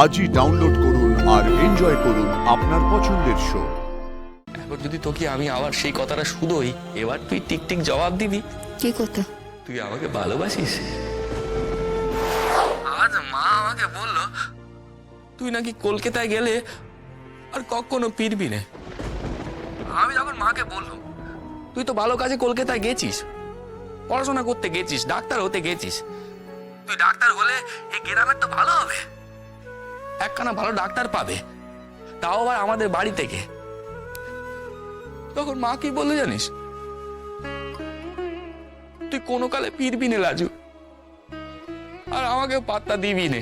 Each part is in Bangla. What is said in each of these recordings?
আজই ডাউনলোড করুন আর এনজয় করুন আপনার পছন্দের শো। এখন যদি তোকে আমি আবার সেই কথাটা শুধোই, এবার তুই টিকটিক জবাব দিবি। কি কথা? তুই আমাকে ভালোবাসিস? আজ মা আমাকে বলল তুই নাকি কলকাতায় গেলে আর কখনো ফিরবি না। আমি যখন মাকে বললাম তুই তো ভালো কাজে কলকাতায় গেছিস, পড়াশোনা করতে গেছিস, ডাক্তার হতে গেছিস, তুই ডাক্তার হলে এই গ্রামের তো ভালো হবে, একখানা ভালো ডাক্তার পাবে, তাও আবার আমাদের বাড়ি থেকে। তখন মা কি বললো জানিস? তুই কোনো কালে ফিরবি না লাজু, আর আমাকে পাত্তা দিবি নে।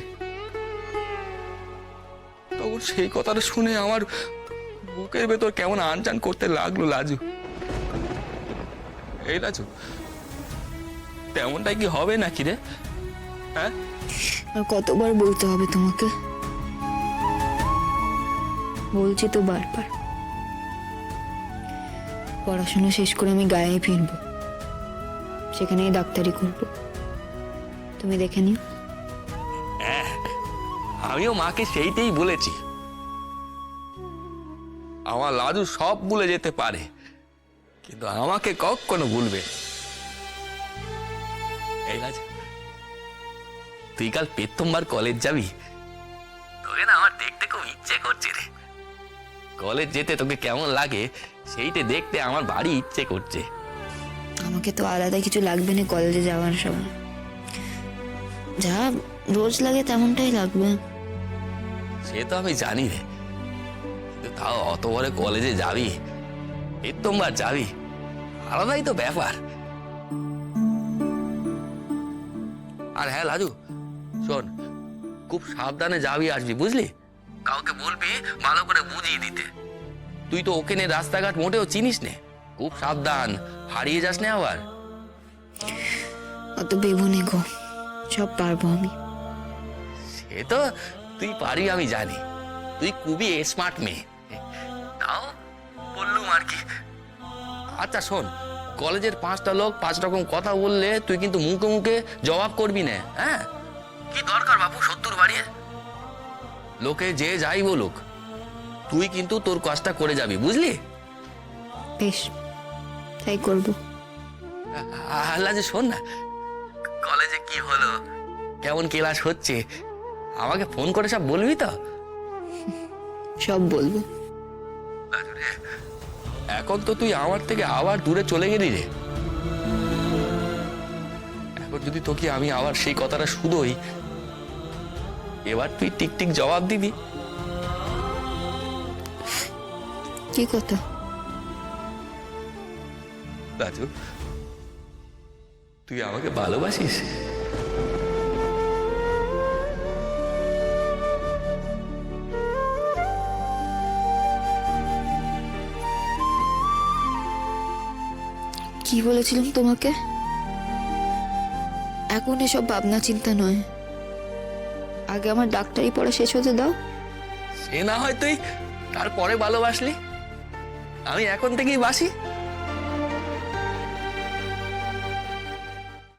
তখন সেই কথাটা শুনে আমার বুকের ভেতর কেমন আনচান করতে লাগলো লাজু। এই লাজু, তেমনটাই কি হবে নাকি রে? হ্যাঁ, আর কতবার বলতে হবে তোমাকে? বলছি তো বারবার, পড়াশোনা শেষ করে আমি গায়ে ফিরবো, সেখানেই ডাক্তারি করব। তুমি দেখে নিও। আমিও মাকে সেইটাই বলেছি। আমার লাজু সব ভুলে যেতে পারে, কিন্তু আমাকে কখনো ভুলবে না। এই লাজু, তুই কাল প্রথমবার কলেজ যাবি, তোকে না আমার দেখতে খুব ইচ্ছে করছে রে। কলেজ যেতে তোকে কেমন লাগে সেইটা দেখতে আমার বাড়ি ইচ্ছে করছে। আমাকে তো আলাদা কিছু লাগবে না কলেজে যাওয়ার সময়, যা রোজ লাগে তেমনটাই লাগবে। সে তো আমি জানি রে, কিন্তু তাও অত বড় কলেজে যাবি, প্রথমবার যাবি, আলাদাই তো ব্যাপার। আর হ্যাঁ লাজু, শোন, খুব সাবধানে যাবি আসবি, বুঝলি? কাউকে বলবি ভালো করে বুঝিয়ে দিতে। তুই তো ওকে নিয়ে রাস্তাঘাট মোটেও চিনিস নে, খুব সাবধান, হারিয়ে যাস না আবার। অত ভেবো নে গো, সব পারবো আমি। সে তো তুই পারি আমি জানি, তুই খুবই স্মার্ট মেয়ে, তাও বললুম আর কি। আচ্ছা শোন, কলেজের 5টা লোক 5 রকম কথা বললে তুই কিন্তু মুখে মুখে জবাব করবি না। হ্যাঁ, কি দরকার বাবু 70 বাড়িয়ে? লোকে যে যাই বলুক, তুই কিন্তু তোর কাজটা করে যাবি, বুঝলি? বেশ, তাই করবো। আল্লাহ যে শোন না, কলেজে কি হলো, কেমন ক্লাস হচ্ছে, আমাকে ফোন করে সব বলবি তো? সব বলবো। এখন তো তুই আমার থেকে আবার দূরে চলে গেলি রে। এখন যদি তোকে আমি আবার সেই কথাটা শুধোই, এবার তুই টিকটিক জবাব দিবি। কি কথা? রাজু, তুই আমাকে ভালোবাসিস? কি বলেছিলাম তোমাকে? এখন এসব ভাবনা চিন্তা নয়, আগে আমার ডাক্তারি পড়া শেষ হতে দাও। সে না হয় তুই তারপরে ভালোবাসলি, আমি এখন থেকেই বাসি।